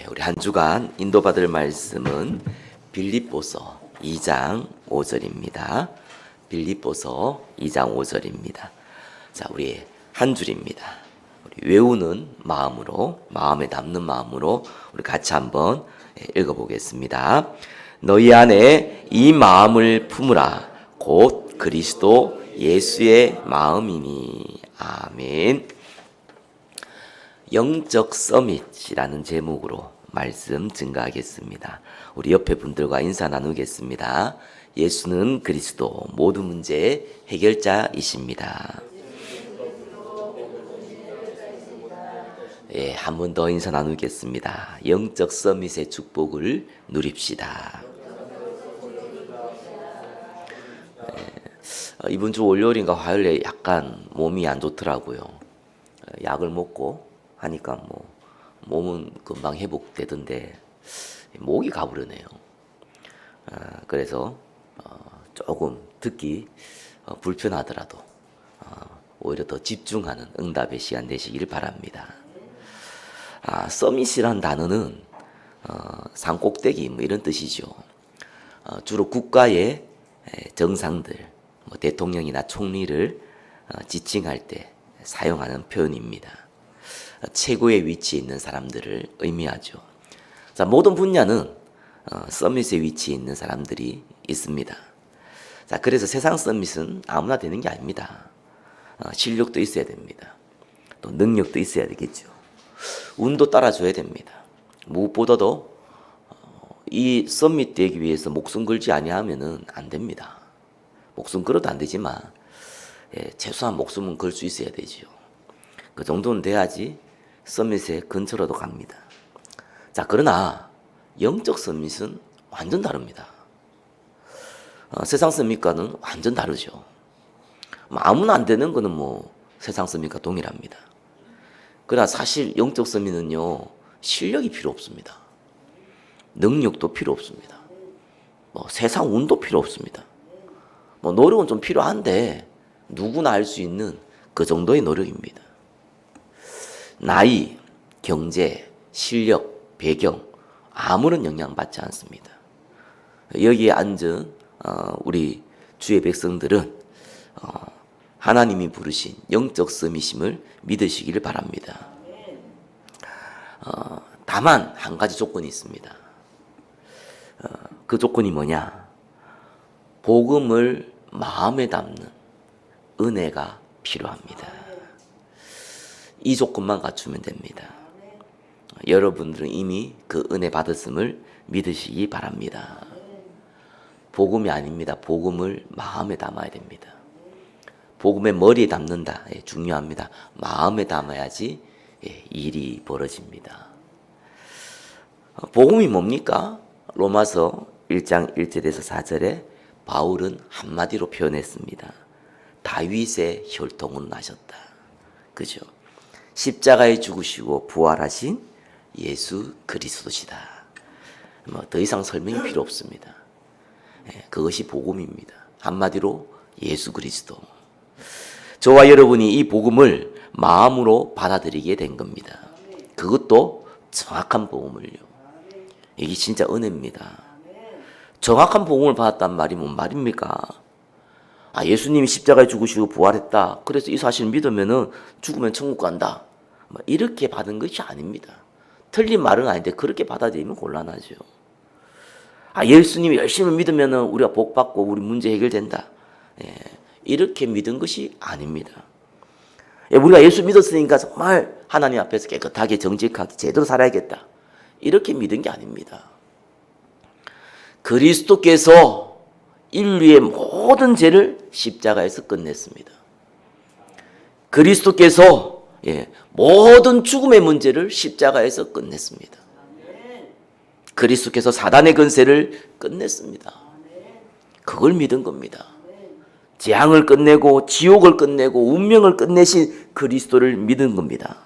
우리 한 주간 인도받을 말씀은 빌립보서 2장 5절입니다. 빌립보서 2장 5절입니다. 자, 우리 한 줄입니다. 우리 외우는 마음으로, 마음에 남는 마음으로 우리 같이 한번 읽어보겠습니다. 너희 안에 이 마음을 품으라. 곧 그리스도 예수의 마음이니. 아멘. 영적 서밋이라는 제목으로 말씀 증가하겠습니다. 우리 옆에 분들과 인사 나누겠습니다. 예수는 그리스도 모든 문제의 해결자이십니다. 한 번 더 인사 나누겠습니다. 영적 서밋의 축복을 누립시다. 이번 주 월요일인가 화요일에 약간 몸이 안 좋더라고요. 약을 먹고 하니까 몸은 금방 회복되던데 목이 가부르네요. 그래서 조금 듣기 불편하더라도 오히려 더 집중하는 응답의 시간 되시기를 바랍니다. 서밋이란 단어는 산꼭대기 이런 뜻이죠. 주로 국가의 정상들, 대통령이나 총리를 지칭할 때 사용하는 표현입니다. 최고의 위치에 있는 사람들을 의미하죠. 자, 모든 분야는 서밋의 위치에 있는 사람들이 있습니다. 자, 그래서 세상 서밋은 아무나 되는 게 아닙니다. 실력도 있어야 됩니다. 또 능력도 있어야 되겠죠. 운도 따라줘야 됩니다. 무엇보다도 이 서밋 되기 위해서 목숨 걸지 아니하면은 안 됩니다. 목숨 걸어도 안 되지만 최소한 목숨은 걸 수 있어야 되죠. 그 정도는 돼야지 서밋의 근처로도 갑니다. 자, 그러나 영적 서밋은 완전 다릅니다. 세상 서밋과는 완전 다르죠. 아무나 안 되는 거는 세상 서밋과 동일합니다. 그러나 사실 영적 서밋은요, 실력이 필요 없습니다. 능력도 필요 없습니다. 세상 운도 필요 없습니다. 노력은 좀 필요한데 누구나 할 수 있는 그 정도의 노력입니다. 나이, 경제, 실력, 배경 아무런 영향받지 않습니다. 여기에 앉은 우리 주의 백성들은 하나님이 부르신 영적 서밋임을 믿으시기를 바랍니다. 다만 한 가지 조건이 있습니다. 그 조건이 뭐냐? 복음을 마음에 담는 은혜가 필요합니다. 이 조건만 갖추면 됩니다. 여러분들은 이미 그 은혜 받았음을 믿으시기 바랍니다. 복음이 아닙니다. 복음을 마음에 담아야 됩니다. 복음의 머리에 담는다. 중요합니다. 마음에 담아야지 일이 벌어집니다. 복음이 뭡니까? 로마서 1장 1절에서 4절에 바울은 한마디로 표현했습니다. 다윗의 혈통으로 나셨다. 그죠? 십자가에 죽으시고 부활하신 예수 그리스도시다. 더 이상 설명이 필요 없습니다. 그것이 복음입니다. 한마디로 예수 그리스도. 저와 여러분이 이 복음을 마음으로 받아들이게 된 겁니다. 그것도 정확한 복음을요. 이게 진짜 은혜입니다. 정확한 복음을 받았단 말이 뭔 말입니까? 예수님이 십자가에 죽으시고 부활했다. 그래서 이 사실을 믿으면은 죽으면 천국 간다. 이렇게 받은 것이 아닙니다. 틀린 말은 아닌데 그렇게 받아들이면 곤란하죠. 예수님이 열심히 믿으면은 우리가 복 받고 우리 문제 해결된다. 이렇게 믿은 것이 아닙니다. 우리가 예수 믿었으니까 정말 하나님 앞에서 깨끗하게 정직하게 제대로 살아야겠다. 이렇게 믿은 게 아닙니다. 그리스도께서 인류의 모든 죄를 십자가에서 끝냈습니다. 그리스도께서 모든 죽음의 문제를 십자가에서 끝냈습니다. 그리스도께서 사단의 권세를 끝냈습니다. 그걸 믿은 겁니다. 재앙을 끝내고 지옥을 끝내고 운명을 끝내신 그리스도를 믿은 겁니다.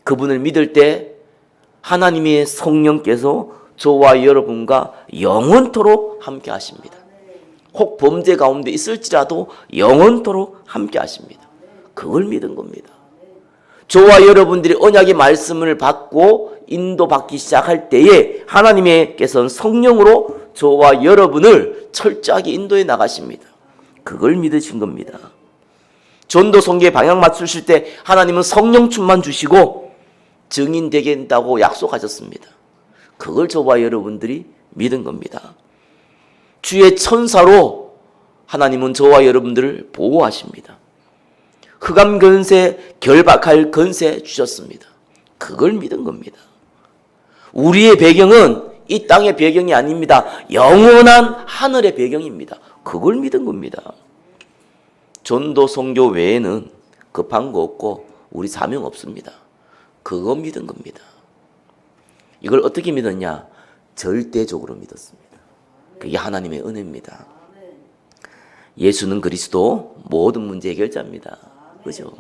그분을 믿을 때 하나님의 성령께서 저와 여러분과 영원토록 함께 하십니다. 혹 범죄 가운데 있을지라도 영원토록 함께 하십니다. 그걸 믿은 겁니다. 저와 여러분들이 언약의 말씀을 받고 인도받기 시작할 때에 하나님께서는 성령으로 저와 여러분을 철저하게 인도해 나가십니다. 그걸 믿으신 겁니다. 전도 선교에 방향 맞추실 때 하나님은 성령 충만 주시고 증인 되게 된다고 약속하셨습니다. 그걸 저와 여러분들이 믿은 겁니다. 주의 천사로 하나님은 저와 여러분들을 보호하십니다. 흑암 권세, 결박할 권세 주셨습니다. 그걸 믿은 겁니다. 우리의 배경은 이 땅의 배경이 아닙니다. 영원한 하늘의 배경입니다. 그걸 믿은 겁니다. 전도 선교 외에는 급한 거 없고 우리 사명 없습니다. 그거 믿은 겁니다. 이걸 어떻게 믿었냐? 절대적으로 믿었습니다. 그게 하나님의 은혜입니다. 예수는 그리스도 모든 문제 해결자입니다. 그죠?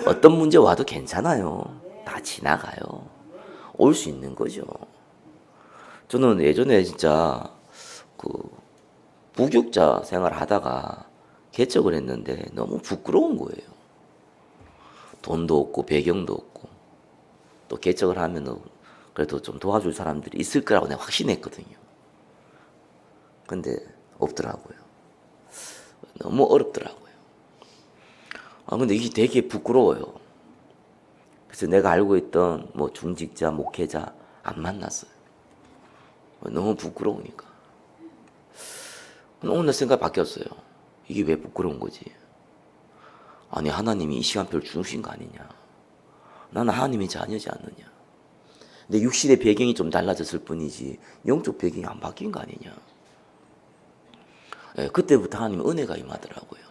어떤 문제 와도 괜찮아요. 다 지나가요. 올 수 있는 거죠. 저는 예전에 진짜 부교육자 생활 하다가 개척을 했는데 너무 부끄러운 거예요. 돈도 없고 배경도 없고 또 개척을 하면 그래도 좀 도와줄 사람들이 있을 거라고 내가 확신했거든요. 근데 없더라고요. 너무 어렵더라고요. 근데 이게 되게 부끄러워요. 그래서 내가 알고 있던 뭐 중직자, 목회자 안 만났어요. 너무 부끄러우니까. 오늘 생각이 바뀌었어요. 이게 왜 부끄러운 거지? 아니 하나님이 이 시간표를 주신 거 아니냐. 나는 하나님의 자녀지 않느냐. 내 육신의 배경이 좀 달라졌을 뿐이지 영적 배경이 안 바뀐 거 아니냐. 그때부터 하나님 은혜가 임하더라고요.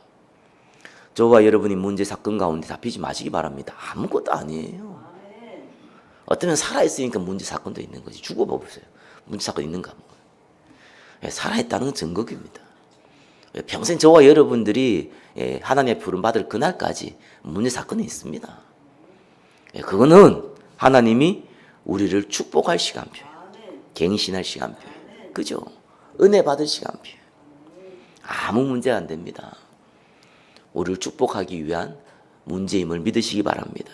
저와 여러분이 문제 사건 가운데 잡히지 마시기 바랍니다. 아무것도 아니에요. 어쩌면 살아있으니까 문제 사건도 있는 거지. 죽어보세요. 문제 사건 있는가 뭐. 살아있다는 건 증거입니다. 평생 저와 여러분들이 하나님의 부름 받을 그날까지 문제 사건이 있습니다. 그거는 하나님이 우리를 축복할 시간표예요. 갱신할 시간표예요. 그죠? 은혜 받을 시간표예요. 아무 문제 안 됩니다. 우리를 축복하기 위한 문제임을 믿으시기 바랍니다.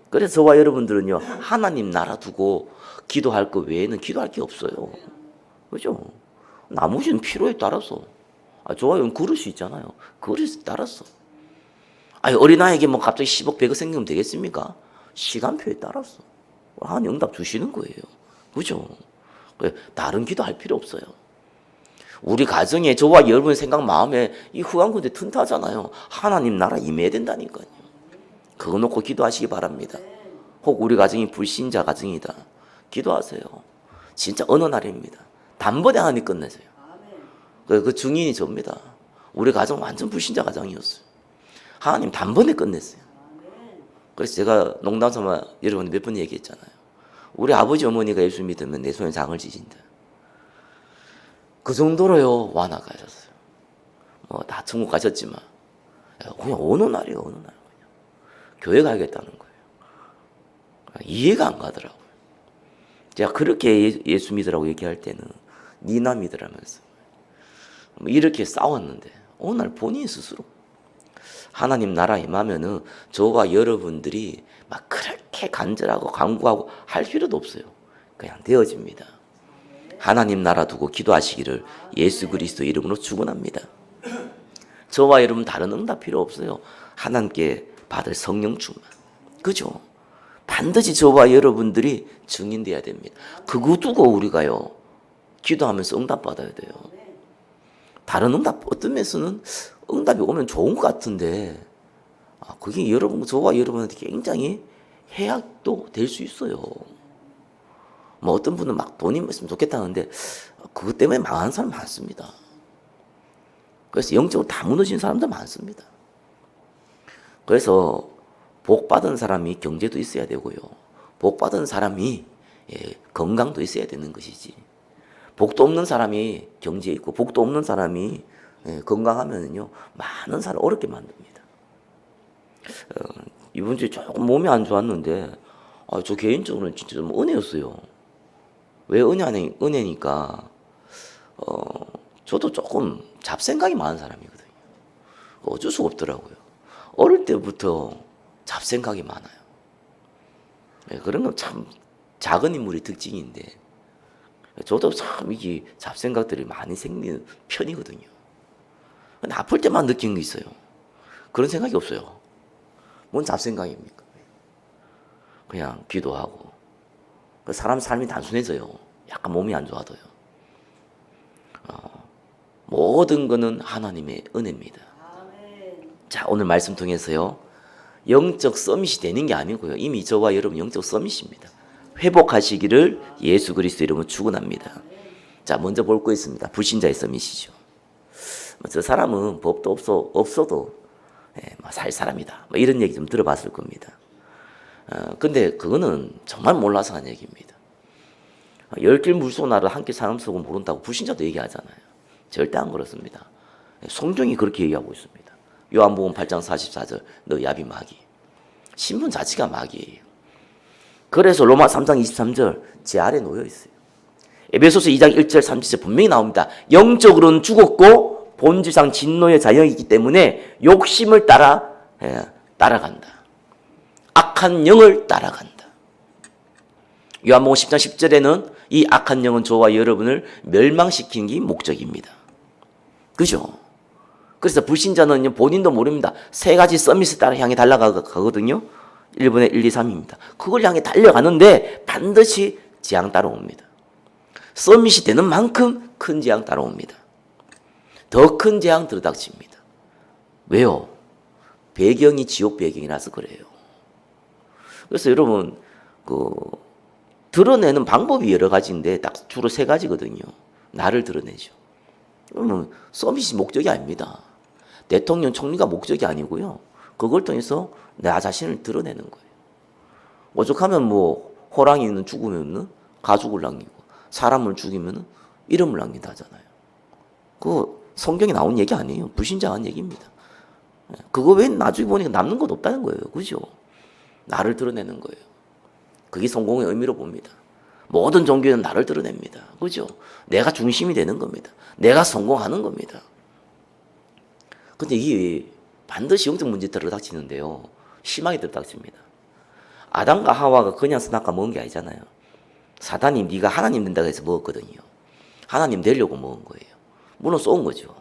그래서 저와 여러분들은요, 하나님 나라 두고 기도할 것 외에는 기도할 게 없어요. 그죠? 나머지는 필요에 따라서. 저와 여러분 그릇이 있잖아요. 그릇에 따라서. 어린아이에게 뭐 갑자기 10억, 100억 생기면 되겠습니까? 시간표에 따라서. 하나님 응답 주시는 거예요. 그죠? 다른 기도할 필요 없어요. 우리 가정에 저와 여러분의 생각 마음에 이 후한군데 튼튼하잖아요. 하나님 나라 임해야 된다니까요. 그거 놓고 기도하시기 바랍니다. 혹 우리 가정이 불신자 가정이다. 기도하세요. 진짜 어느 날입니다. 단번에 하나님 끝내세요. 그 증인이 접니다. 우리 가정 완전 불신자 가정이었어요. 하나님 단번에 끝냈어요. 그래서 제가 농담삼아 여러분이 몇 번 얘기했잖아요. 우리 아버지 어머니가 예수 믿으면 내 손에 장을 지진다. 그 정도로요 완화가 하셨어요. 뭐 다 천국 가셨지만 그냥 어느 날이에요. 어느 날 그냥 교회 가야겠다는 거예요. 이해가 안 가더라고요. 제가 그렇게 예수 믿으라고 얘기할 때는 니나 믿으라면서 이렇게 싸웠는데 어느 날 본인 스스로 하나님 나라 임하면은 저와 여러분들이 막 그렇게 간절하고 간구하고 할 필요도 없어요. 그냥 되어집니다. 하나님 나라 두고 기도하시기를 예수 그리스도 이름으로 축원합니다. 저와 여러분 다른 응답 필요 없어요. 하나님께 받을 성령 충만. 그죠? 반드시 저와 여러분들이 증인돼야 됩니다. 그거 두고 우리가요 기도하면서 응답 받아야 돼요. 다른 응답 어떤 면에서는 응답이 오면 좋은 것 같은데 그게 여러분 저와 여러분한테 굉장히 해악도 될 수 있어요. 뭐 어떤 분은 막 돈이 있으면 좋겠다는데 그것 때문에 망하는 사람 많습니다. 그래서 영적으로 다 무너진 사람도 많습니다. 그래서 복 받은 사람이 경제도 있어야 되고요. 복 받은 사람이 건강도 있어야 되는 것이지. 복도 없는 사람이 경제 있고 복도 없는 사람이 건강하면요 많은 사람 어렵게 만듭니다. 이번 주에 조금 몸이 안 좋았는데 저 개인적으로는 진짜 좀 은혜였어요. 왜 은혜니까 저도 조금 잡생각이 많은 사람이거든요. 어쩔 수가 없더라고요. 어릴 때부터 잡생각이 많아요. 그런 건 참 작은 인물의 특징인데 저도 참 이게 잡생각들이 많이 생기는 편이거든요. 근데 아플 때만 느끼는 게 있어요. 그런 생각이 없어요. 뭔 잡생각입니까? 그냥 기도하고. 사람 삶이 단순해져요. 약간 몸이 안 좋아도요. 모든 것은 하나님의 은혜입니다. 자, 오늘 말씀 통해서요. 영적 서밋이 되는 게 아니고요. 이미 저와 여러분 영적 서밋입니다. 회복하시기를 예수 그리스도 이름으로 축원합니다. 자, 먼저 볼 거 있습니다. 불신자의 서밋이죠. 저 사람은 법도 없어도 살 사람이다. 이런 얘기 좀 들어봤을 겁니다. 근데 그거는 정말 몰라서 한 얘기입니다. 열길 물소나를 함께 사람 쓰고 모른다고 불신자도 얘기하잖아요. 절대 안 그렇습니다. 성경이 그렇게 얘기하고 있습니다. 요한복음 8장 44절 너 야비 마귀. 신분 자체가 마귀예요. 그래서 로마 3장 23절 제 아래 놓여 있어요. 에베소서 2장 1절 30절 분명히 나옵니다. 영적으로는 죽었고 본질상 진노의 자영이기 때문에 욕심을 따라간다. 악한 영을 따라간다. 요한복음 10장 10절에는 이 악한 영은 저와 여러분을 멸망시키는 게 목적입니다. 그죠? 그래서 불신자는 본인도 모릅니다. 세 가지 서밋을 따라 향해 달려가거든요. 1번에 1, 2, 3입니다. 그걸 향해 달려가는데 반드시 재앙 따라옵니다. 서밋이 되는 만큼 큰 재앙 따라옵니다. 더 큰 재앙 들이닥칩니다. 왜요? 배경이 지옥 배경이라서 그래요. 그래서 여러분 드러내는 방법이 여러 가지인데 딱 주로 세 가지거든요. 나를 드러내죠. 그러면 서밋이 목적이 아닙니다. 대통령, 총리가 목적이 아니고요. 그걸 통해서 나 자신을 드러내는 거예요. 오죽하면 호랑이는 죽으면 가죽을 남기고 사람을 죽이면 이름을 남긴다 하잖아요. 그거 성경에 나온 얘기 아니에요. 불신자한 얘기입니다. 그거 왜 나중에 보니까 남는 것 없다는 거예요. 그죠? 나를 드러내는 거예요. 그게 성공의 의미로 봅니다. 모든 종교는 나를 드러냅니다. 그죠? 내가 중심이 되는 겁니다. 내가 성공하는 겁니다. 근데 이게 반드시 영적 문제 들어닥치는데요. 심하게 들어닥칩니다. 아담과 하와가 그냥 선악과 먹은 게 아니잖아요. 사단이 네가 하나님 된다고 해서 먹었거든요. 하나님 되려고 먹은 거예요. 물론 쏜 거죠.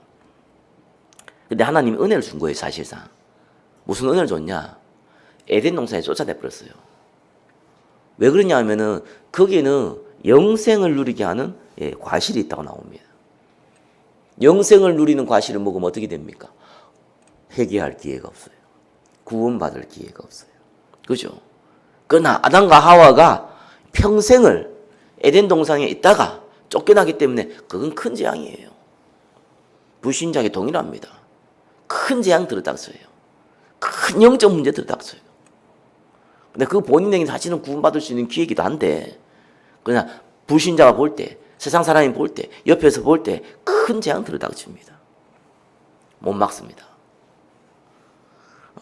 근데 하나님이 은혜를 준 거예요, 사실상. 무슨 은혜를 줬냐? 에덴 동산에 쫓아내버렸어요. 왜 그러냐 하면은 거기에는 영생을 누리게 하는 과실이 있다고 나옵니다. 영생을 누리는 과실을 먹으면 어떻게 됩니까? 회개할 기회가 없어요. 구원받을 기회가 없어요. 그죠? 그러나 아담과 하와가 평생을 에덴 동산에 있다가 쫓겨나기 때문에 그건 큰 재앙이에요. 불신자에게 동일합니다. 큰 재앙 들어닥쳐요. 큰 영적 문제 들어닥쳐요. 근데 그 본인에게 사실은 구원받을 수 있는 기회이기도 한데 그냥 불신자가 볼 때, 세상 사람이 볼 때, 옆에서 볼 때 큰 재앙 들어닥칩니다. 못 막습니다.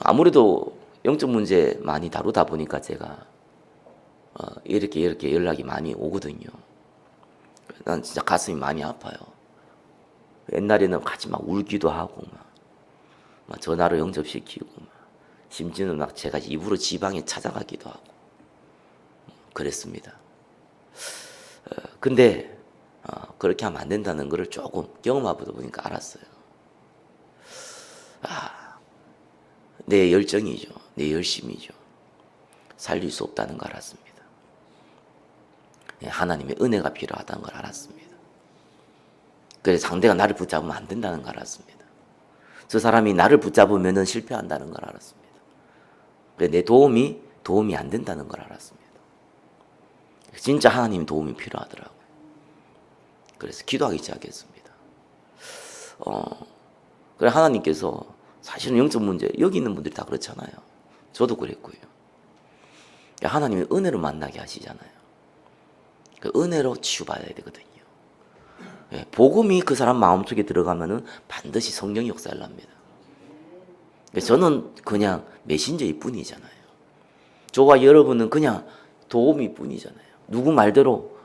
아무래도 영적 문제 많이 다루다 보니까 제가 이렇게 연락이 많이 오거든요. 난 진짜 가슴이 많이 아파요. 옛날에는 같이 막 울기도 하고 막 전화로 영접시키고 심지어는 막 제가 입으로 지방에 찾아가기도 하고 그랬습니다. 근데 그렇게 하면 안 된다는 것을 조금 경험해보다 보니까 알았어요. 내 열정이죠. 내 열심이죠. 살릴 수 없다는 걸 알았습니다. 하나님의 은혜가 필요하다는 걸 알았습니다. 그래서 상대가 나를 붙잡으면 안 된다는 걸 알았습니다. 저 사람이 나를 붙잡으면 실패한다는 걸 알았습니다. 내 도움이 안 된다는 걸 알았습니다. 진짜 하나님 도움이 필요하더라고요. 그래서 기도하기 시작했습니다. 그래 하나님께서 사실은 영적 문제 여기 있는 분들이 다 그렇잖아요. 저도 그랬고요. 하나님이 은혜로 만나게 하시잖아요. 그 은혜로 치유받아야 되거든요. 복음이 그 사람 마음속에 들어가면은 반드시 성령이 역사를 합니다. 저는 그냥 메신저일 뿐이잖아요. 저와 여러분은 그냥 도움일 뿐이잖아요. 누구 말대로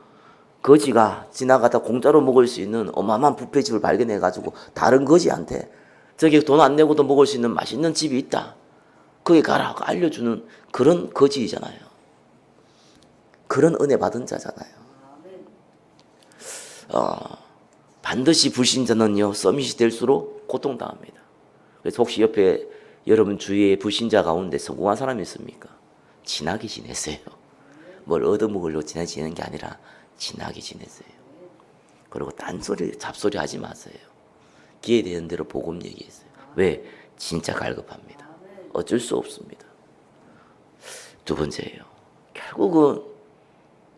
거지가 지나가다 공짜로 먹을 수 있는 어마어마한 뷔페집을 발견해가지고 다른 거지한테 저기 돈 안 내고도 먹을 수 있는 맛있는 집이 있다. 거기 가라 알려주는 그런 거지이잖아요. 그런 은혜 받은 자잖아요. 반드시 불신자는요 서밋이 될수록 고통당합니다. 그래서 혹시 옆에 여러분 주위에 불신자 가운데 성공한 사람이 있습니까? 친하게 지내세요. 뭘 얻어먹으려고 친하게 지내는 게 아니라 친하게 지내세요. 그리고 딴소리 잡소리 하지 마세요. 기회 되는 대로 복음 얘기했어요. 왜? 진짜 갈급합니다. 어쩔 수 없습니다. 두 번째예요. 결국은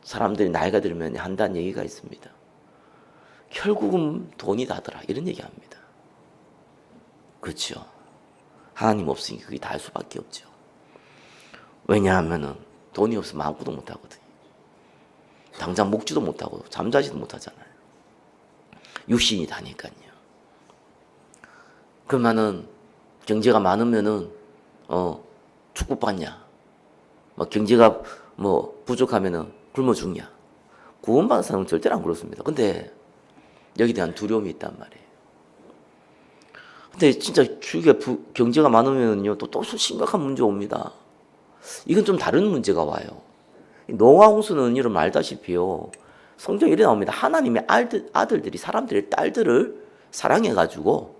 사람들이 나이가 들면 한다는 얘기가 있습니다. 결국은 돈이 다더라 이런 얘기합니다. 그렇죠. 하나님 없으니까 그게 다 할 수밖에 없죠. 왜냐하면은 돈이 없으면 아무것도 못 하거든요. 당장 먹지도 못하고 잠자지도 못하잖아요. 육신이 다니까요. 그러면은 경제가 많으면은 축복받냐? 뭐 경제가 뭐 부족하면은 굶어 죽냐? 구원받은 사람은 절대로 안 그렇습니다. 근데 여기에 대한 두려움이 있단 말이에요. 근데 진짜 주위에 경제가 많으면요 또 심각한 문제 옵니다. 이건 좀 다른 문제가 와요. 노아 홍수는 여러분 알다시피요. 성경에 이래 나옵니다. 하나님의 아들들이 사람들의 딸들을 사랑해가지고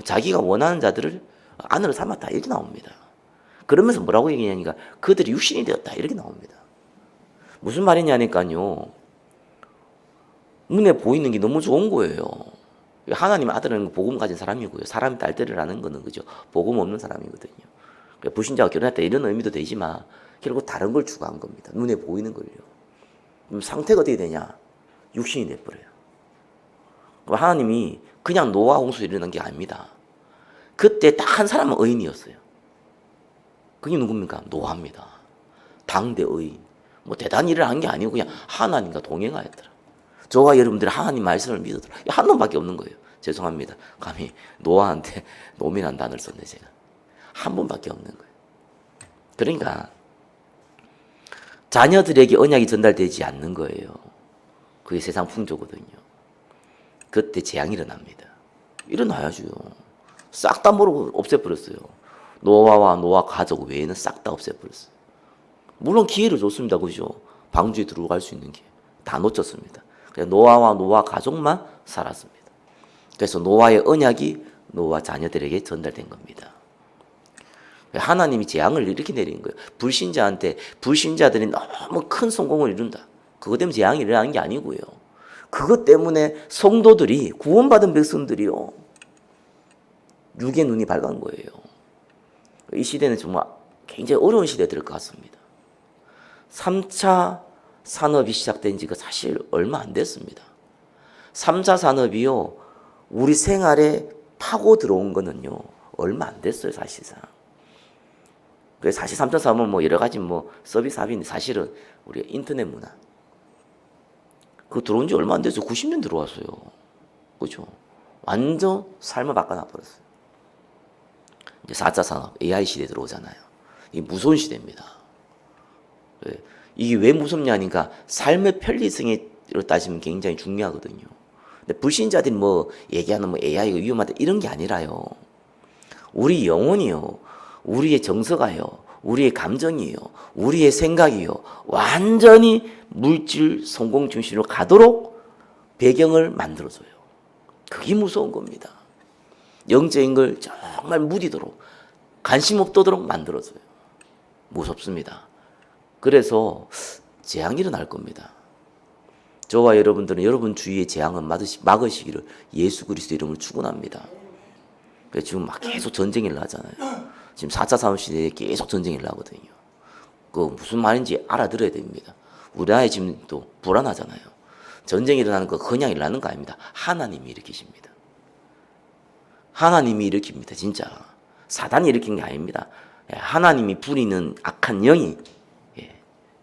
자기가 원하는 자들을 아내로 삼았다 이렇게 나옵니다. 그러면서 뭐라고 얘기하니까 그들이 육신이 되었다 이렇게 나옵니다. 무슨 말이냐니까요. 눈에 보이는 게 너무 좋은 거예요. 하나님의 아들은 복음 가진 사람이고요. 사람의 딸들이라는 거는 그죠. 복음 없는 사람이거든요. 불신자가 결혼했다 이런 의미도 되지만 결국 다른 걸 추구한 겁니다. 눈에 보이는 걸요. 그럼 상태가 어떻게 되냐? 육신이 돼버려요. 하나님이 그냥 노아 홍수 일어난 게 아닙니다. 그때 딱 한 사람은 의인이었어요. 그게 누굽니까? 노아입니다. 당대 의인. 뭐 대단히 일을 한 게 아니고 그냥 하나님과 동행하였더라. 저와 여러분들이 하나님 말씀을 믿었더라. 한 놈밖에 없는 거예요. 죄송합니다. 감히 노아한테 노민한 단어를 썼네 제가. 한 분밖에 없는 거예요. 그러니까 자녀들에게 언약이 전달되지 않는 거예요. 그게 세상 풍조거든요. 그때 재앙이 일어납니다. 일어나야죠. 싹 다 모르고 없애버렸어요. 노아와 노아 가족 외에는 싹 다 없애버렸어요. 물론 기회를 줬습니다. 그죠? 방주에 들어갈 수 있는 기회. 다 놓쳤습니다. 그래서 노아와 노아 가족만 살았습니다. 그래서 노아의 언약이 노아 자녀들에게 전달된 겁니다. 하나님이 재앙을 이렇게 내린 거예요. 불신자들이 너무 큰 성공을 이룬다. 그것 때문에 재앙이 일어나는 게 아니고요. 그것 때문에 성도들이 구원받은 백성들이요. 육의 눈이 밝은 거예요. 이 시대는 정말 굉장히 어려운 시대에 들을 것 같습니다. 3차 산업이 시작된 지가 사실 얼마 안 됐습니다. 3차 산업이요. 우리 생활에 파고 들어온 거는요. 얼마 안 됐어요, 사실상. 그래서 사실 3차 산업은 뭐 여러 가지 뭐 서비스 합인데 사실은 우리가 인터넷 문화. 그거 들어온 지 얼마 안 돼서 90년 들어왔어요. 그렇죠? 완전 삶을 바꿔놔 버렸어요. 이제 4차 산업, AI 시대 들어오잖아요. 이게 무서운 시대입니다. 이게 왜 무섭냐니까 삶의 편리성으로 따지면 굉장히 중요하거든요. 근데 불신자들이 뭐 얘기하는 뭐 AI가 위험하다 이런 게 아니라요. 우리 영혼이요, 우리의 정서가요, 우리의 감정이요, 우리의 생각이요, 완전히 물질 성공 중심으로 가도록 배경을 만들어줘요. 그게 무서운 겁니다. 영적인 걸 정말 무디도록 관심 없도록 만들어줘요. 무섭습니다. 그래서 재앙이 일어날 겁니다. 저와 여러분들은 여러분 주위의 재앙은 막으시기를 예수 그리스도 이름으로 축원합니다. 지금 막 계속 전쟁이 일어나잖아요. 지금 4차 산업시대에 계속 전쟁이 일어나거든요. 그 무슨 말인지 알아들어야 됩니다. 우리나라에 지금 또 불안하잖아요. 전쟁이 일어나는 거 그냥 일어나는 거 아닙니다. 하나님이 일으키십니다. 하나님이 일으킵니다. 진짜. 사단이 일으킨 게 아닙니다. 하나님이 부리는 악한 영이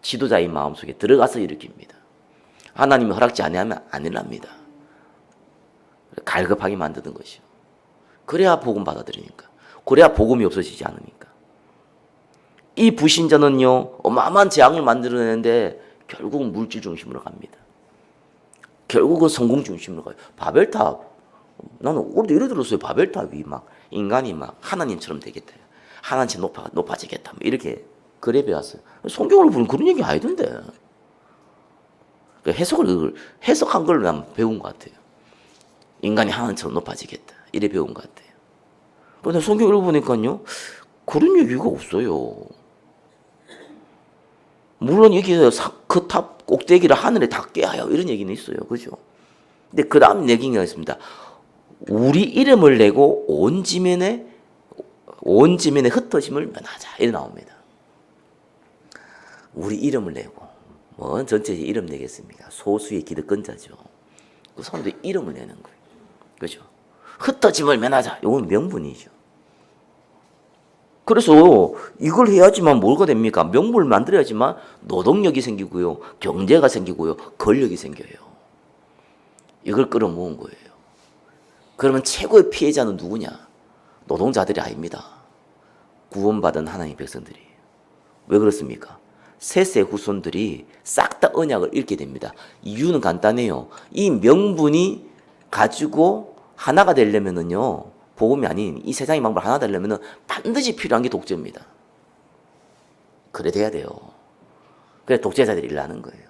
지도자의 마음속에 들어가서 일으킵니다. 하나님이 허락지 아니하면 안 일어납니다. 갈급하게 만드는 것이요. 그래야 복음 받아들이니까. 그래야 복음이 없어지지 않으니까. 이 불신자는요, 어마어마한 재앙을 만들어내는데 결국은 물질 중심으로 갑니다. 결국은 성공 중심으로 가요. 바벨탑. 나는 오늘도 이래 들었어요. 바벨탑이 막 인간이 막 하나님처럼 되겠다. 하나님처럼 높아지겠다. 뭐 이렇게 그래 배웠어요. 성경으로 보면 그런 얘기 아니던데. 그 해석한 걸 난 배운 것 같아요. 인간이 하나님처럼 높아지겠다. 이래 배운 것 같아요. 근데 성경을 보니까요, 그런 얘기가 없어요. 물론 여기서 그 탑 꼭대기를 하늘에 닿게 하여 이런 얘기는 있어요. 그죠? 근데 그 다음 얘기가 있습니다. 우리 이름을 내고 온 지면에 흩어짐을 면하자. 이래 나옵니다. 우리 이름을 내고, 뭐 전체 이름 내겠습니까? 소수의 기득권자죠. 그 사람들이 이름을 내는 거예요. 그죠? 흩어짐을 면하자. 이건 명분이죠. 그래서 이걸 해야지만 뭐가 됩니까? 명분을 만들어야지만 노동력이 생기고요. 경제가 생기고요. 권력이 생겨요. 이걸 끌어모은 거예요. 그러면 최고의 피해자는 누구냐? 노동자들이 아닙니다. 구원받은 하나님의 백성들이에요. 왜 그렇습니까? 셋의 후손들이 싹 다 언약을 잃게 됩니다. 이유는 간단해요. 이 명분이 가지고 하나가 되려면은요, 복음이 아닌 이 세상의 방법을 하나 되려면은 반드시 필요한 게 독재입니다. 그래 돼야 돼요. 그래 독재자들이 일어나는 거예요.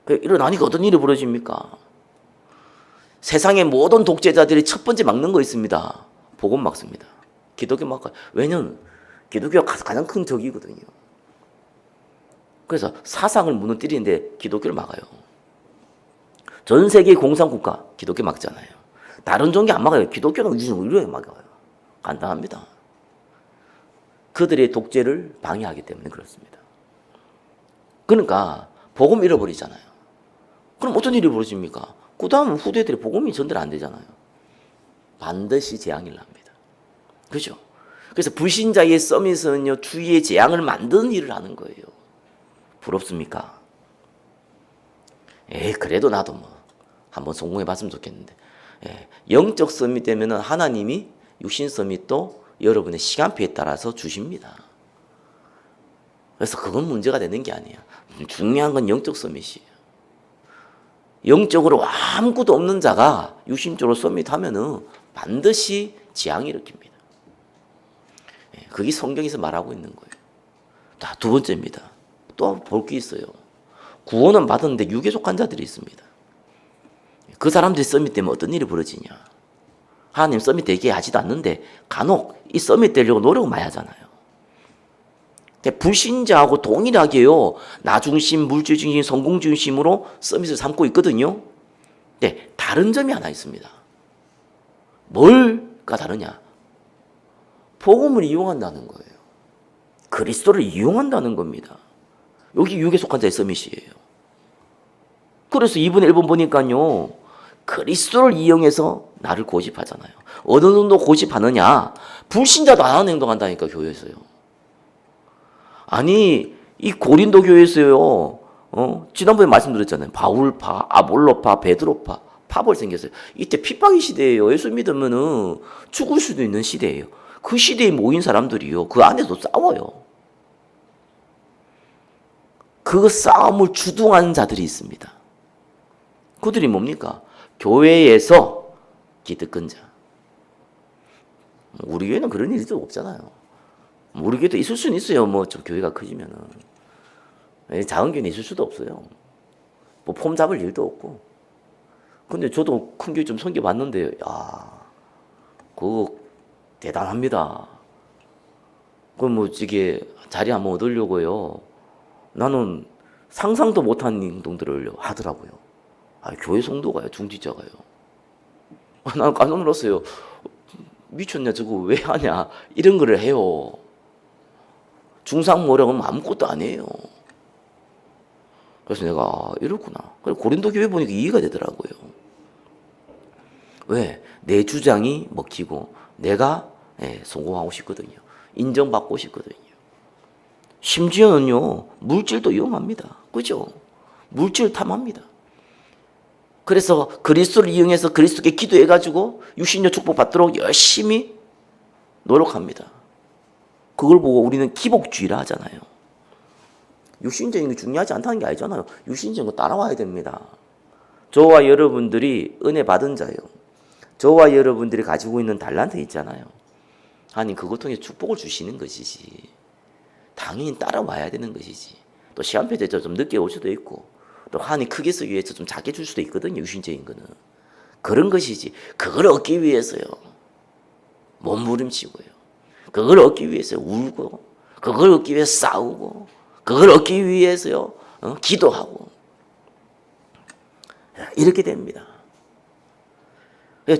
그래 일어나니까 어떤 일이 벌어집니까? 세상의 모든 독재자들이 첫 번째 막는 거 있습니다. 복음 막습니다. 기독교 막아요. 왜냐면 기독교가 가장 큰 적이거든요. 그래서 사상을 무너뜨리는데 기독교를 막아요. 전 세계 공산국가 기독교 막잖아요. 다른 종교 안 막아요. 기독교는 유일하게 막아요. 간단합니다. 그들의 독재를 방해하기 때문에 그렇습니다. 그러니까 복음 잃어버리잖아요. 그럼 어떤 일이 벌어집니까? 그 다음 후대들이 복음이 전달 안 되잖아요. 반드시 재앙이 납니다. 그렇죠? 그래서 불신자의 서밋은요, 주위에 재앙을 만드는 일을 하는 거예요. 부럽습니까? 그래도 나도 뭐 한번 성공해 봤으면 좋겠는데. 영적 서밋 되면은 하나님이 육신 서밋도 여러분의 시간표에 따라서 주십니다. 그래서 그건 문제가 되는 게 아니에요. 중요한 건 영적 서밋이에요. 영적으로 아무것도 없는 자가 육신적으로 서밋하면은 반드시 재앙이 일으킵니다. 그게 성경에서 말하고 있는 거예요. 자, 두 번째입니다. 또 볼 게 있어요. 구원은 받았는데 육에 속한 자들이 있습니다. 그 사람들이 서밋 되면 어떤 일이 벌어지냐. 하나님 서밋 되게 하지도 않는데 간혹 이 서밋 되려고 노력을 많이 하잖아요. 불신자하고 동일하게요. 나 중심, 물질 중심, 성공 중심으로 서밋을 삼고 있거든요. 네, 다른 점이 하나 있습니다. 뭘가 다르냐? 복음을 이용한다는 거예요. 그리스도를 이용한다는 겁니다. 여기 육에 속한 자의 서밋이에요. 그래서 2분의 1번 보니까요. 그리스도를 이용해서 나를 고집하잖아요. 어느 정도 고집하느냐? 불신자도 안 하는 행동한다니까 교회에서요. 아니 이 고린도 교회에서요. 지난번에 말씀드렸잖아요. 바울파, 아볼로파, 베드로파, 파벌 생겼어요. 이때 핍박의 시대예요. 예수 믿으면은 죽을 수도 있는 시대예요. 그 시대에 모인 사람들이요. 그 안에서 싸워요. 그 싸움을 주동하는 자들이 있습니다. 그들이 뭡니까? 교회에서 기득권자. 우리 교회는 그런 일이 없잖아요. 우리 교회도 있을 수는 있어요. 뭐 좀 교회가 커지면은 작은 교회는 있을 수도 없어요. 뭐 폼 잡을 일도 없고. 근데 저도 큰 교회 좀 섬겨봤는데, 그거 대단합니다. 그럼 뭐 이게 자리 한번 얻으려고요. 나는 상상도 못한 행동들을 하더라고요. 교회 성도가요, 중직자가요. 나는 깜짝 놀랐어요. 미쳤냐, 저거 왜 하냐, 이런 거를 해요. 중상모략은 아무것도 아니에요. 그래서 내가 이렇구나. 그래서 고린도 교회 보니까 이해가 되더라고요. 왜? 내 주장이 먹히고 내가 성공하고 싶거든요. 인정받고 싶거든요. 심지어는요, 물질도 이용합니다. 그죠? 물질 탐합니다. 그래서 그리스도를 이용해서 그리스도께 기도해가지고 육신적 축복 받도록 열심히 노력합니다. 그걸 보고 우리는 기복주의라 하잖아요. 육신적인 게 중요하지 않다는 게 아니잖아요. 육신적인 거 따라와야 됩니다. 저와 여러분들이 은혜 받은 자요. 저와 여러분들이 가지고 있는 달란트 있잖아요. 하나님 그것 통해 축복을 주시는 것이지. 당연히 따라와야 되는 것이지. 또 시간표 대처 좀 늦게 올 수도 있고 또 하나님 크게 쓰기 위해서 좀 작게 줄 수도 있거든요. 유신적인 거는. 그런 것이지. 그걸 얻기 위해서요. 몸부림치고요. 그걸 얻기 위해서 울고, 그걸 얻기 위해서 싸우고, 그걸 얻기 위해서요. 기도하고. 이렇게 됩니다.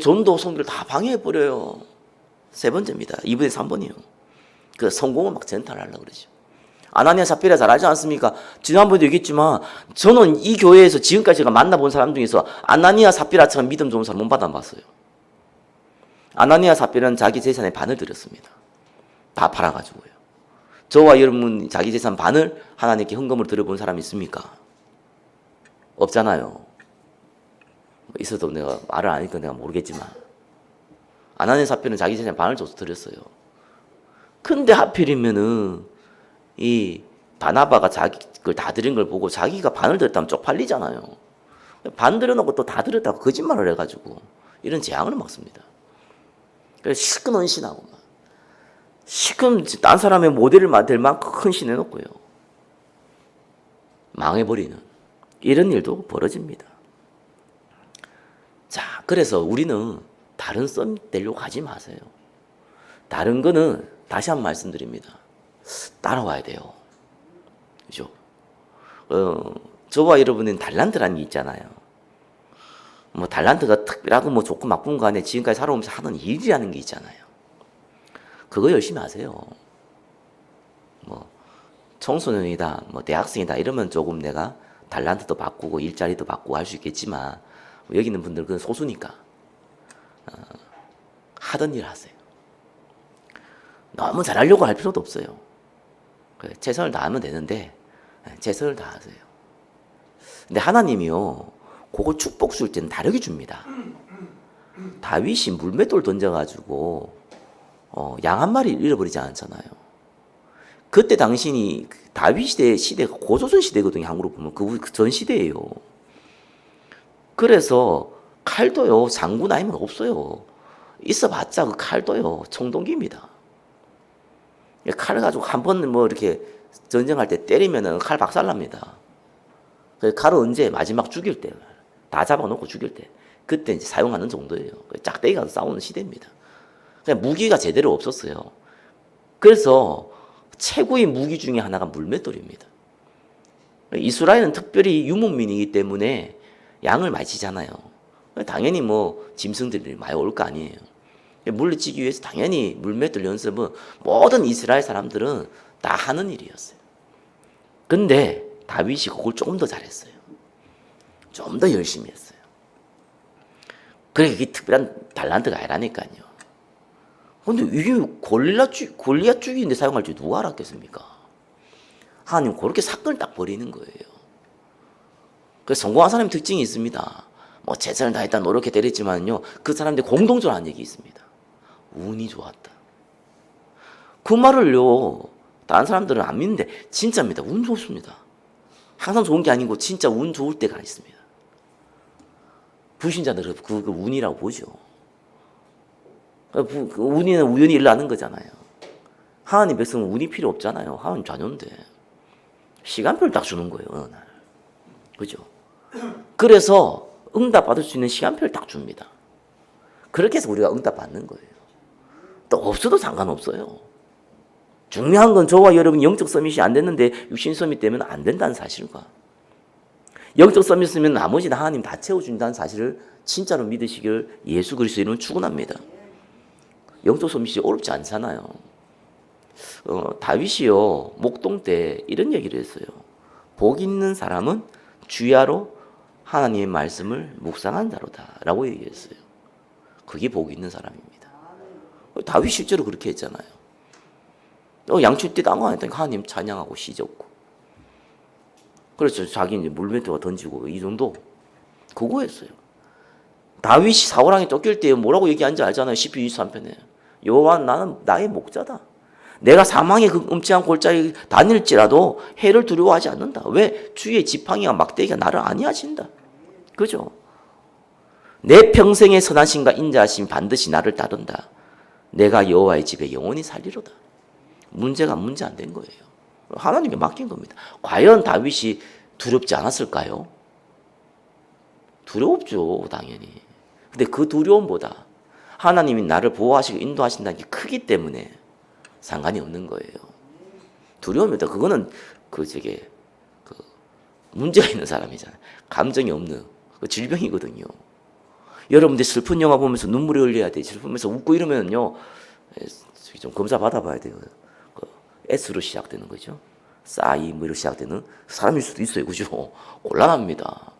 전도 성도를 다 방해해버려요. 세 번째입니다. 2번에 3번이요. 그 성공을 막 전탄하려고 그러죠. 아나니아 삽비라 잘 알지 않습니까? 지난번에도 얘기했지만 저는 이 교회에서 지금까지 제가 만나본 사람 중에서 아나니아 삽비라처럼 믿음 좋은 사람 못 받아봤어요. 아나니아 삽비라는 자기 재산의 반을 드렸습니다. 다 팔아가지고요. 저와 여러분 자기 재산 반을 하나님께 헌금을 드려본 사람이 있습니까? 없잖아요. 있어도 내가 말을 안 하니까 내가 모르겠지만 아나니아 삽비라는 자기 재산 반을 줘서 드렸어요. 근데 하필이면은 이 바나바가 자기 걸 다 드린 걸 보고 자기가 반을 드렸다면 쪽팔리잖아요. 반 드려놓고 또 다 드렸다고 거짓말을 해가지고 이런 재앙을 먹습니다. 그래서 실컷 헌신하고 막 실컷 딴 사람의 모델을 될 만큼 헌신해놓고요. 망해버리는 이런 일도 벌어집니다. 자, 그래서 우리는 다른 썸 되려고 하지 마세요. 다른 거는 다시 한번 말씀드립니다. 따라와야 돼요. 그죠? 저와 여러분은 달란트라는 게 있잖아요. 뭐 달란트가 특별하고 뭐 좋고 나쁜 거 안에 지금까지 살아오면서 하는 일이라는 게 있잖아요. 그거 열심히 하세요. 뭐 청소년이다, 뭐 대학생이다 이러면 조금 내가 달란트도 바꾸고 일자리도 바꾸고 할 수 있겠지만 여기 있는 분들 그건 소수니까 하던 일 하세요. 너무 잘하려고 할 필요도 없어요. 최선을 다하면 되는데 최선을 다하세요. 근데 하나님이요, 그거 축복 줄 때는 다르게 줍니다. 다윗이 물맷돌 던져가지고 양 한 마리 잃어버리지 않았잖아요. 그때 당신이 다윗 시대가 고조선 시대거든요. 한국으로 보면 그 전 시대예요. 그래서 칼도요, 장군 아니면 없어요. 있어봤자 그 칼도요, 청동기입니다. 칼을 가지고 한 번 뭐 이렇게 전쟁할 때 때리면은 칼 박살납니다. 칼은 언제? 마지막 죽일 때. 다 잡아놓고 죽일 때. 그때 이제 사용하는 정도예요. 짝대기 가서 싸우는 시대입니다. 그냥 무기가 제대로 없었어요. 그래서 최고의 무기 중에 하나가 물맷돌입니다. 이스라엘은 특별히 유목민이기 때문에 양을 많이 치잖아요. 당연히 뭐 짐승들이 많이 올 거 아니에요. 물리치기 위해서 당연히 물맷돌 연습은 모든 이스라엘 사람들은 다 하는 일이었어요. 근데 다윗이 그걸 조금 더 잘했어요. 좀 더 열심히 했어요. 그러니까 이게 특별한 달란트가 아니라니까요. 근데 이게 골리앗 죽이는데 사용할 줄 누가 알았겠습니까? 하나님 그렇게 사건을 딱 버리는 거예요. 그래서 성공한 사람의 특징이 있습니다. 뭐 최선을 다했다 노력해 때렸지만요, 그 사람들이 공동적으로 하는 얘기 있습니다. 운이 좋았다. 그 말을요, 다른 사람들은 안 믿는데 진짜입니다. 운 좋습니다. 항상 좋은 게 아니고 진짜 운 좋을 때가 있습니다. 불신자들은 그 운이라고 보죠. 운이는 우연히 일어나는 거잖아요. 하나님 백성은 운이 필요 없잖아요. 하나님 자녀인데 시간표를 딱 주는 거예요, 어느 날. 그죠? 그래서 응답 받을 수 있는 시간표를 딱 줍니다. 그렇게 해서 우리가 응답 받는 거예요. 또 없어도 상관없어요. 중요한 건 저와 여러분 영적 서밋이 안 됐는데 육신 서밋 되면 안 된다는 사실과, 영적 서밋이면 나머지는 하나님 다 채워준다는 사실을 진짜로 믿으시길 예수 그리스도 이름으로 축원합니다. 영적 서밋이 어렵지 않잖아요. 다윗이요, 목동 때 이런 얘기를 했어요. 복 있는 사람은 주야로 하나님의 말씀을 묵상한 자로다 라고 얘기했어요. 그게 복 있는 사람입니다. 다윗 실제로 그렇게 했잖아요. 양칠 때 아무 안 했다니까 하나님 찬양하고 시졌고. 그래서 자기 이제 물맷돌 던지고 이 정도 그거 했어요. 다윗이 사울왕에 쫓길 때 뭐라고 얘기한지 알잖아요. 시편 23편에. 여호와 나는 나의 목자다. 내가 사망의 그 음침한 골짜기 다닐지라도 해를 두려워하지 않는다. 왜? 주의 지팡이와 막대기가 나를 안위하신다. 그죠? 내 평생의 선하심과 인자하심 반드시 나를 따른다. 내가 여호와의 집에 영원히 살리로다. 문제가 문제 안 된 거예요. 하나님께 맡긴 겁니다. 과연 다윗이 두렵지 않았을까요? 두렵죠, 당연히. 근데 그 두려움보다 하나님이 나를 보호하시고 인도하신다는 게 크기 때문에 상관이 없는 거예요. 두려움이다. 그거는 그 문제가 있는 사람이잖아요. 감정이 없는 그 질병이거든요. 여러분들 슬픈 영화 보면서 눈물이 흘려야 돼. 슬프면서 웃고 이러면요, 좀 검사 받아봐야 돼요. 그 S로 시작되는 거죠. 싸이 뭐로 시작되는 사람일 수도 있어요, 그죠? 곤란합니다.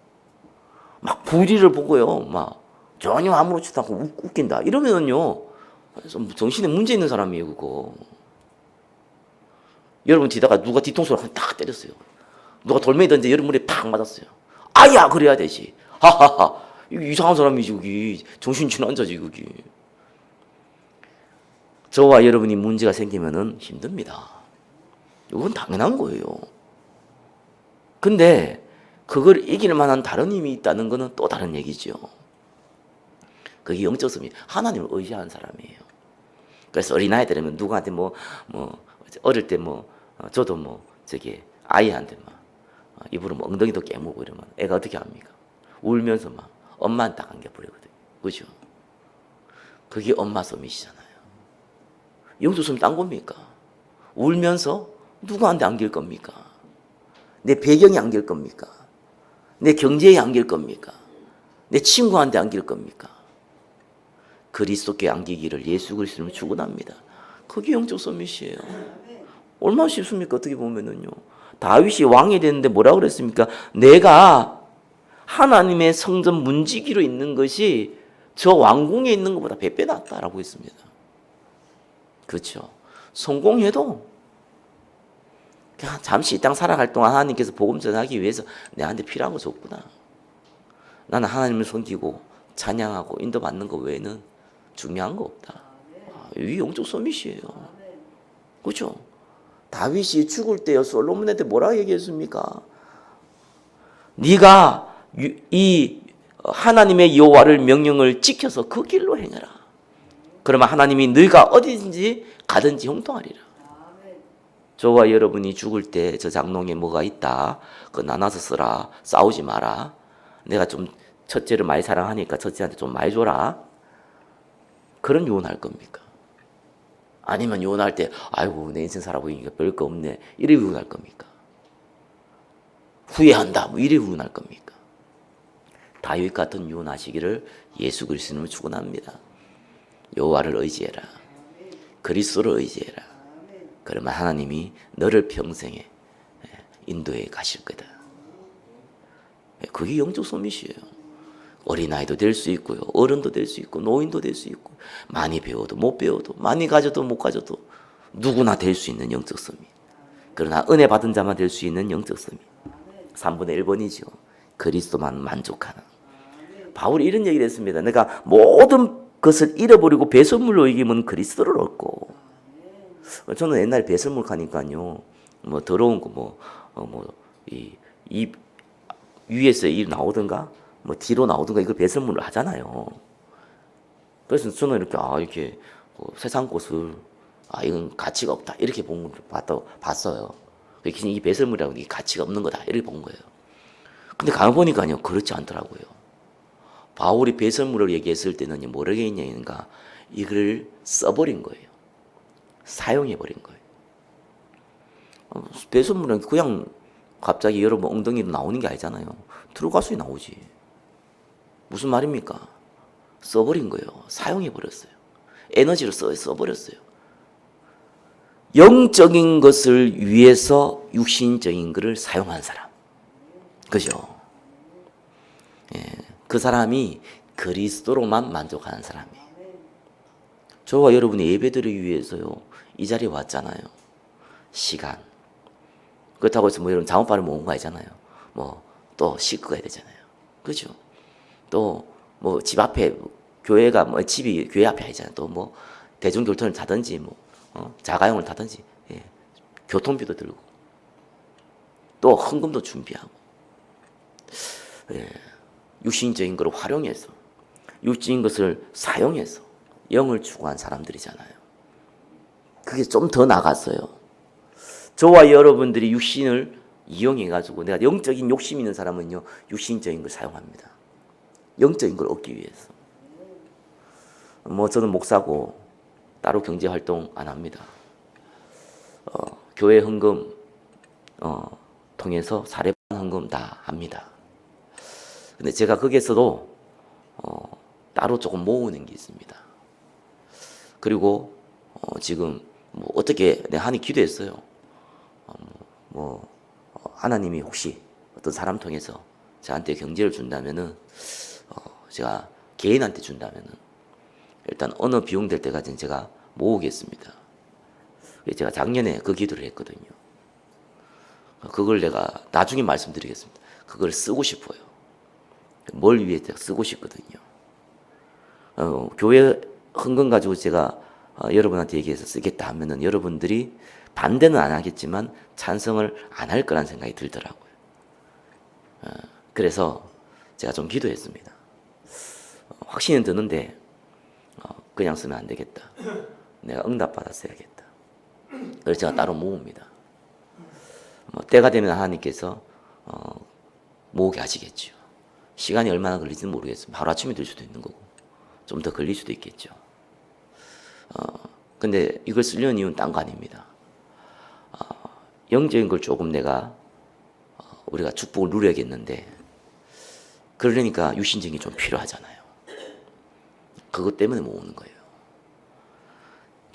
막 불의를 보고요, 막 전혀 아무렇지도 않고 웃긴다 이러면은요, 정신에 문제 있는 사람이에요, 그거. 여러분 뒤다가 누가 뒤통수를 딱 때렸어요. 누가 돌멩이 던져 여러분 머리에 팍 맞았어요. 아야 그래야 되지. 하하하. 이상한 사람이지 그기. 정신질환자지 그기. 저와 여러분이 문제가 생기면은 힘듭니다. 이건 당연한 거예요. 근데 그걸 이길 만한 다른 힘이 있다는 것은 또 다른 얘기죠. 그게 영적 섬이 하나님을 의지하는 사람이에요. 그래서 어린아이 되면 누구한테 어릴 때 저도 아이한테 입으로 엉덩이도 깨물고 이러면 애가 어떻게 합니까? 울면서 막 엄마한테 딱 안겨버리거든요. 그죠? 그게 엄마 솜이시잖아요. 영적 솜이 딴 겁니까? 울면서 누구한테 안길 겁니까? 내 배경에 안길 겁니까? 내 경제에 안길 겁니까? 내 친구한테 안길 겁니까? 그리스도께 안기기를 예수 그리스도를 축원합니다. 그게 영적 서밋이에요. 얼마나 쉽습니까? 어떻게 보면은요. 다윗이 왕이 됐는데 뭐라고 그랬습니까? 내가 하나님의 성전 문지기로 있는 것이 저 왕궁에 있는 것보다 100배 낫다라고 했습니다. 그렇죠. 성공해도 그냥 잠시 이 땅 살아갈 동안 하나님께서 복음 전하기 위해서 내한테 필요한 거 줬구나. 나는 하나님을 섬기고 찬양하고 인도받는 것 외에는 중요한 거 없다. 이 영적 서밋이에요. 그렇죠? 다윗이 죽을 때요 솔로몬한테 뭐라고 얘기했습니까? 네가 이 하나님의 여호와를 명령을 지켜서 그 길로 행해라. 그러면 하나님이 너희가 어디든지 가든지 형통하리라. 저와 여러분이 죽을 때 저 장롱에 뭐가 있다. 그거 나눠서 쓰라. 싸우지 마라. 내가 좀 첫째를 많이 사랑하니까 첫째한테 좀 많이 줘라. 그런 유언할 겁니까? 아니면 유언할 때 아이고 내 인생 살아보니까 별거 없네. 이래 유언할 겁니까? 후회한다. 이래 유언할 겁니까? 다윗 같은 유언하시기를 예수 그리스도를 축원합니다. 여호와를 의지해라. 그리스도를 의지해라. 그러면 하나님이 너를 평생에 인도해 가실 거다. 그게 영적 소밋이에요. 어린아이도 될 수 있고요. 어른도 될 수 있고 노인도 될 수 있고 많이 배워도 못 배워도 많이 가져도 못 가져도 누구나 될 수 있는 영적 소밋. 그러나 은혜 받은 자만 될 수 있는 영적 소밋. 3분의 1번이죠. 그리스도만 만족하는. 바울이 이런 얘기를 했습니다. 내가 모든 것을 잃어버리고 배설물로 이기면 그리스도를 얻고. 저는 옛날에 배설물 하니까요. 더러운 거 이 위에서 이 나오든가 뒤로 나오든가 이걸 배설물을 하잖아요. 그래서 저는 이렇게 세상 것을 이건 가치가 없다 이렇게 봤어요. 이 배설물이라고 이게 가치가 없는 거다 이렇게 본 거예요. 근데 가만 보니까요 그렇지 않더라고요. 바울이 배설물을 얘기했을 때는 뭐라고 했냐니까 이걸 써버린 거예요. 사용해버린 거예요. 배설물은 그냥 갑자기 여러분 엉덩이로 나오는 게 아니잖아요. 들어가서 나오지. 무슨 말입니까? 써버린 거예요. 사용해버렸어요. 에너지로 써버렸어요. 영적인 것을 위해서 육신적인 것을 사용한 사람. 그죠? 예, 그 사람이 그리스도로만 만족하는 사람이에요. 저와 여러분이 예배드리기 위해서요. 이 자리에 왔잖아요. 시간. 그렇다고 해서 여러분 잠옷바를 모은 거 아니잖아요. 또 씻고 가야 되잖아요. 그죠? 또 집 앞에 교회가 집이 교회 앞에 아니잖아요. 또 대중교통을 타든지 자가용을 타든지 교통비도 들고 또 헌금도 준비하고 육신적인 것을 활용해서 육신인 것을 사용해서 영을 추구한 사람들이잖아요. 그게 좀 더 나갔어요. 저와 여러분들이 육신을 이용해가지고 내가 영적인 욕심 있는 사람은요 육신적인 걸 사용합니다. 영적인 걸 얻기 위해서. 뭐 저는 목사고 따로 경제 활동 안 합니다. 교회 헌금 통해서 사례반 헌금 다 합니다. 근데 제가 거기에서도 따로 조금 모으는 게 있습니다. 그리고 지금 뭐 어떻게 내가 하니 기도했어요. 하나님이 혹시 어떤 사람 통해서 저한테 경제를 준다면은 제가 개인한테 준다면은 일단 어느 비용 될 때까지는 제가 모으겠습니다. 제가 작년에 그 기도를 했거든요. 그걸 내가 나중에 말씀드리겠습니다. 그걸 쓰고 싶어요. 뭘 위해 쓰고 싶거든요. 교회 헌금 가지고 제가 여러분한테 얘기해서 쓰겠다 하면은 여러분들이 반대는 안 하겠지만 찬성을 안 할 거란 생각이 들더라고요. 그래서 제가 좀 기도했습니다. 확신은 드는데 그냥 쓰면 안 되겠다. 내가 응답받았어야겠다. 그래서 제가 따로 모읍니다. 때가 되면 하나님께서 모으게 하시겠죠. 시간이 얼마나 걸릴지는 모르겠어요. 바로 아침에 될 수도 있는 거고 좀 더 걸릴 수도 있겠죠. 근데 이걸 쓰려는 이유는 딴 거 아닙니다. 영적인 걸 조금 내가 우리가 축복을 누려야겠는데 그러려니까 유신적인 게 좀 필요하잖아요. 그것 때문에 모으는 거예요.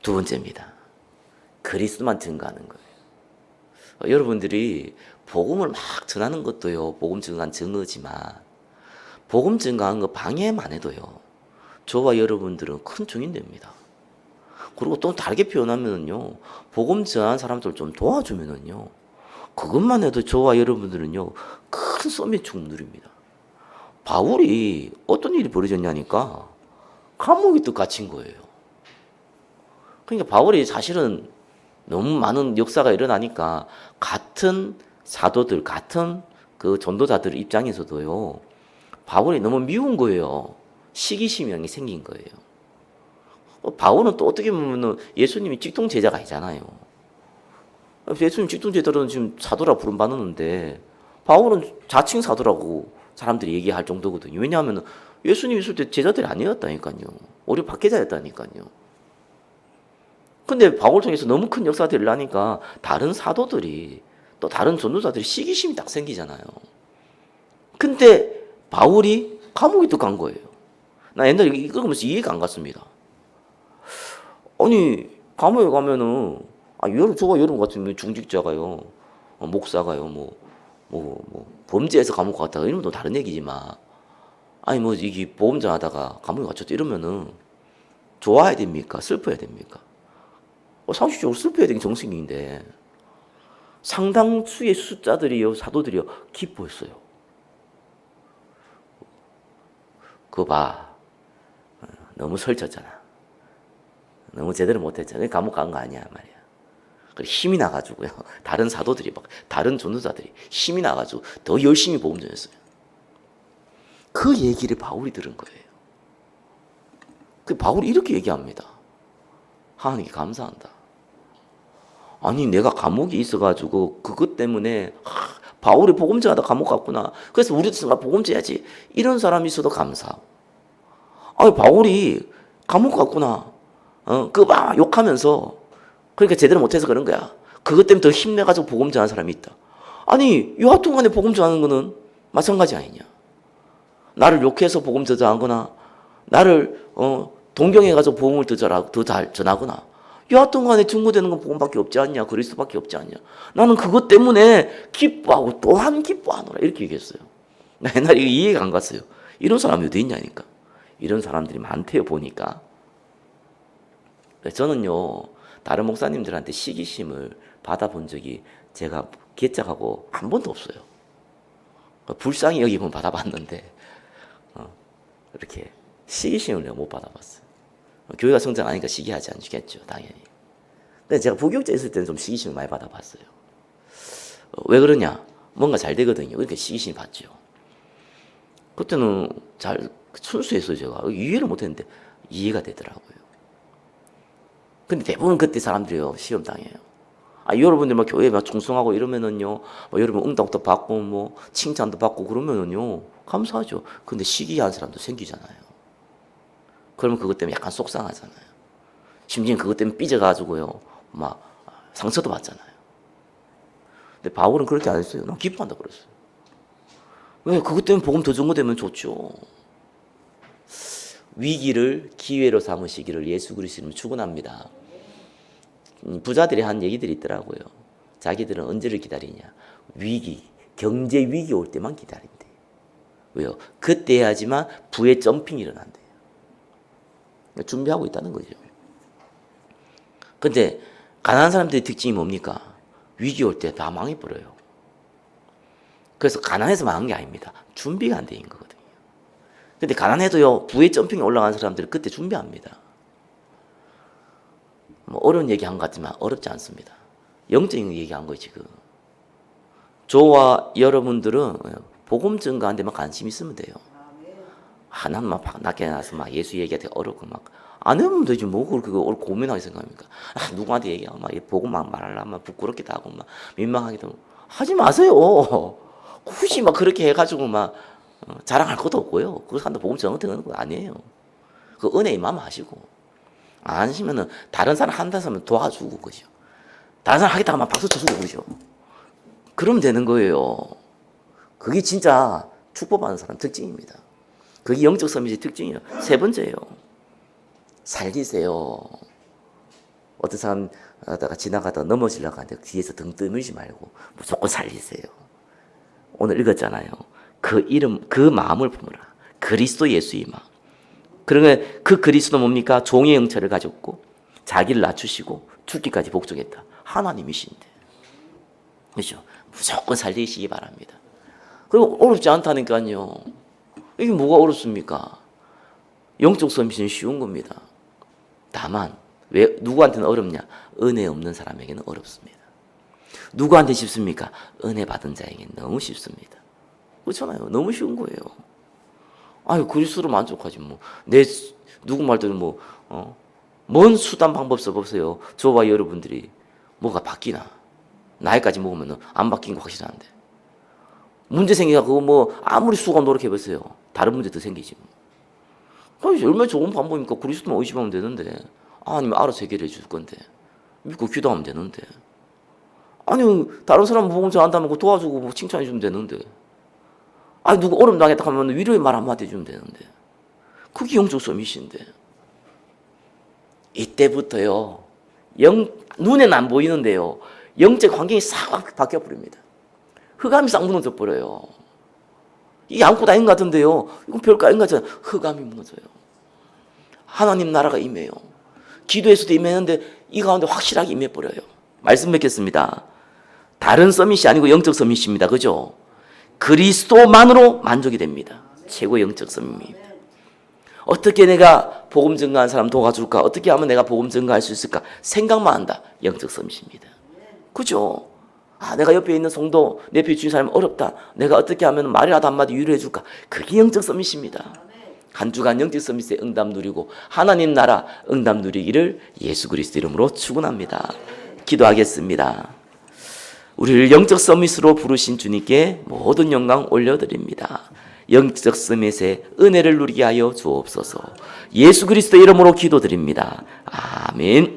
두 번째입니다. 그리스도만 증거하는 거예요. 여러분들이 복음을 막 전하는 것도요, 복음 증거한 증거지만 복음 증거하는 거 방해만 해도요, 저와 여러분들은 큰 증인 됩니다. 그리고 또 다르게 표현하면요, 복음 전하는 사람들 좀 도와주면은요, 그것만 해도 저와 여러분들은요, 큰 썸의 축 누립니다. 바울이 어떤 일이 벌어졌냐니까 감옥에 또 갇힌 거예요. 그러니까 바울이 사실은 너무 많은 역사가 일어나니까 같은 사도들, 같은 그 전도자들 입장에서도요, 바울이 너무 미운 거예요. 시기심이 생긴 거예요. 바울은 또 어떻게 보면 예수님이 직통 제자가 아니잖아요. 예수님 직통 제자로는 지금 사도라 부름 받았는데 바울은 자칭 사도라고 사람들이 얘기할 정도거든요. 왜냐하면 예수님 있을 때 제자들이 아니었다니까요. 오히려 박해자였다니까요. 근데 바울 통해서 너무 큰 역사들이 일어나니까 다른 사도들이 또 다른 전도자들이 시기심이 딱 생기잖아요. 근데 바울이 감옥에 또 간 거예요. 나 옛날에 이거 보면서 이해가 안 갔습니다. 아니 감옥에 가면은 저가 여러분 같은 중직자가요, 목사가요, 범죄해서 감옥 갔다가 이러면 또 다른 얘기지만, 이게 보험자 하다가 감옥에 갇혔다 이러면은 좋아야 됩니까? 슬퍼야 됩니까? 상식적으로 슬퍼야 되는 정신인데 상당수의 숫자들이요, 사도들이요, 기뻐했어요. 그거 봐, 너무 설쳤잖아. 너무 제대로 못했잖아. 감옥 간 거 아니야 말이야. 힘이 나가지고요. 다른 사도들이 다른 전도자들이 힘이 나가지고 더 열심히 복음 전했어요. 그 얘기를 바울이 들은 거예요. 그 바울이 이렇게 얘기합니다. 하나님께 감사한다. 내가 감옥에 있어가지고 그것 때문에 바울이 복음 전하다 감옥 갔구나. 그래서 우리도 복음 전해야지. 이런 사람이 있어도 감사하고. 바울이 감옥 갔구나. 그거 막 욕하면서 그러니까 제대로 못해서 그런 거야. 그것 때문에 더 힘내가지고 복음 전하는 사람이 있다. 여하튼간에 복음 전하는 거는 마찬가지 아니냐. 나를 욕해서 복음 전하거나 나를 동경해가지고 복음을 더 잘 전하거나 여하튼간에 증거되는 건 복음밖에 없지 않냐. 그리스도밖에 없지 않냐. 나는 그것 때문에 기뻐하고 또한 기뻐하노라 이렇게 얘기했어요. 나 옛날에 이해가 안 갔어요. 이런 사람이 어디 있냐니까. 이런 사람들이 많대요 보니까. 저는요, 다른 목사님들한테 시기심을 받아본 적이 제가 개짝하고 한 번도 없어요. 불쌍히 여기면 받아봤는데 이렇게 시기심을 내가 못 받아봤어요. 교회가 성장하니까 시기하지 않겠죠, 당연히. 근데 제가 부교육자 있을 때는 좀 시기심을 많이 받아봤어요. 왜 그러냐? 뭔가 잘 되거든요. 그러니까 시기심 받죠. 그때는 잘 순수했어요. 제가 이해를 못했는데 이해가 되더라고요. 근데 대부분 그때 사람들이요, 시험 당해요. 여러분들 막 교회 막 충성하고 이러면은요, 여러분 응답도 받고 뭐 칭찬도 받고 그러면은요, 감사하죠. 근데 시기한 사람도 생기잖아요. 그러면 그것 때문에 약간 속상하잖아요. 심지어 그것 때문에 삐져가지고요, 막 상처도 받잖아요. 근데 바울은 그렇게 안 했어요. 난 기뻐한다 그랬어요. 왜? 그것 때문에 복음 더 증거되면 좋죠. 위기를 기회로 삼으시기를 예수 그리스도는 축원합니다. 부자들이 한 얘기들이 있더라고요. 자기들은 언제를 기다리냐? 위기, 경제 위기 올 때만 기다린대. 왜요? 그때 해야지만 부의 점핑이 일어난대요. 준비하고 있다는 거죠. 근데 가난한 사람들의 특징이 뭡니까? 위기 올 때 다 망해버려요. 그래서 가난해서 망한 게 아닙니다. 준비가 안 돼 있는 거거든요. 근데 가난해도요, 부의 점핑이 올라간 사람들은 그때 준비합니다. 뭐 어려운 얘기 한 것 같지만 어렵지 않습니다. 영적인 얘기한 거예요, 지금. 저와 여러분들은 복음 증거하는 데만 관심 있으면 돼요. 나는 막 낮게 나서 막 예수 얘기하기 어렵고 막 안 해보면 되지 뭐 그걸 고민하게 생각합니까? 누구한테 얘기하고 막 복음 막 말하려면 부끄럽기도 하고 막 민망하기도 하고 하지 마세요. 굳이 막 그렇게 해가지고 막 자랑할 것도 없고요. 그거 한다 복음 정언되는 거 아니에요. 그 은혜 임하면 하시고 안 하시면은 다른 사람 한다 하면 도와주고 그죠. 다른 사람 하겠다고 막 박수 쳐주고 그죠. 그러면 되는 거예요. 그게 진짜 축복받는 사람 특징입니다. 그게 영적 서밋의 특징이에요. 세 번째예요. 살리세요. 어떤 사람 하다가 지나가다 넘어지려고 하는데 뒤에서 등 떠밀지 말고 무조건 살리세요. 오늘 읽었잖아요. 그 이름, 그 마음을 품으라. 그리스도 예수의 마음. 그러면 그 그리스도 뭡니까? 종의 형체를 가졌고 자기를 낮추시고 죽기까지 복종했다. 하나님이신데. 그렇죠? 무조건 살리시기 바랍니다. 그리고 어렵지 않다니까요. 이게 뭐가 어렵습니까? 영적 서밋은 쉬운 겁니다. 다만 왜 누구한테는 어렵냐? 은혜 없는 사람에게는 어렵습니다. 누구한테 쉽습니까? 은혜 받은 자에게는 너무 쉽습니다. 그렇잖아요. 너무 쉬운 거예요. 아유 그리스도로 만족하지 뭐. 내 누구 말대로 뭔 수단 방법 써보세요. 저와 여러분들이 뭐가 바뀌나? 나이까지 먹으면 안 바뀐 거 확실한데. 문제 생기가 그거 뭐 아무리 수고 노력해보세요. 다른 문제 더 생기지 뭐. 얼마나 좋은 방법입니까? 그리스도만 의심하면 되는데. 아니면 알아서 해결해 줄 건데. 믿고 기도하면 되는데. 아니 다른 사람 복음 전한다면 그 도와주고 뭐 칭찬해 주면 되는데. 아니 누구 어려움 당했다 하면 위로의 말 한마디 해주면 되는데. 그게 영적 서밋인데. 이때부터요. 눈에는 안 보이는데요. 영적 환경이 싹 바뀌어버립니다. 흑암이 싹 무너져 버려요. 이게 아무것도 아닌 것 같은데요. 이건 별거 아닌 것 같잖아요. 흑암이 무너져요. 하나님 나라가 임해요. 기도에서도 임했는데 이 가운데 확실하게 임해버려요. 말씀 뵙겠습니다. 다른 서밋이 아니고 영적 서밋입니다. 그죠? 그리스도만으로 만족이 됩니다. 최고의 영적 서밋입니다. 어떻게 내가 복음 증거하는 사람 도와줄까? 어떻게 하면 내가 복음 증거할 수 있을까? 생각만 한다. 영적 서밋입니다. 그죠? 내가 옆에 있는 성도, 내 옆에 주인 사람이 어렵다. 내가 어떻게 하면 말이라도 한마디 위로해 줄까? 그게 영적 서밋입니다. 한 주간 영적 서밋의 응답 누리고 하나님 나라 응답 누리기를 예수 그리스도 이름으로 축원합니다. 기도하겠습니다. 우리를 영적 서밋으로 부르신 주님께 모든 영광 올려드립니다. 영적 서밋의 은혜를 누리게 하여 주옵소서. 예수 그리스도 이름으로 기도드립니다. 아멘.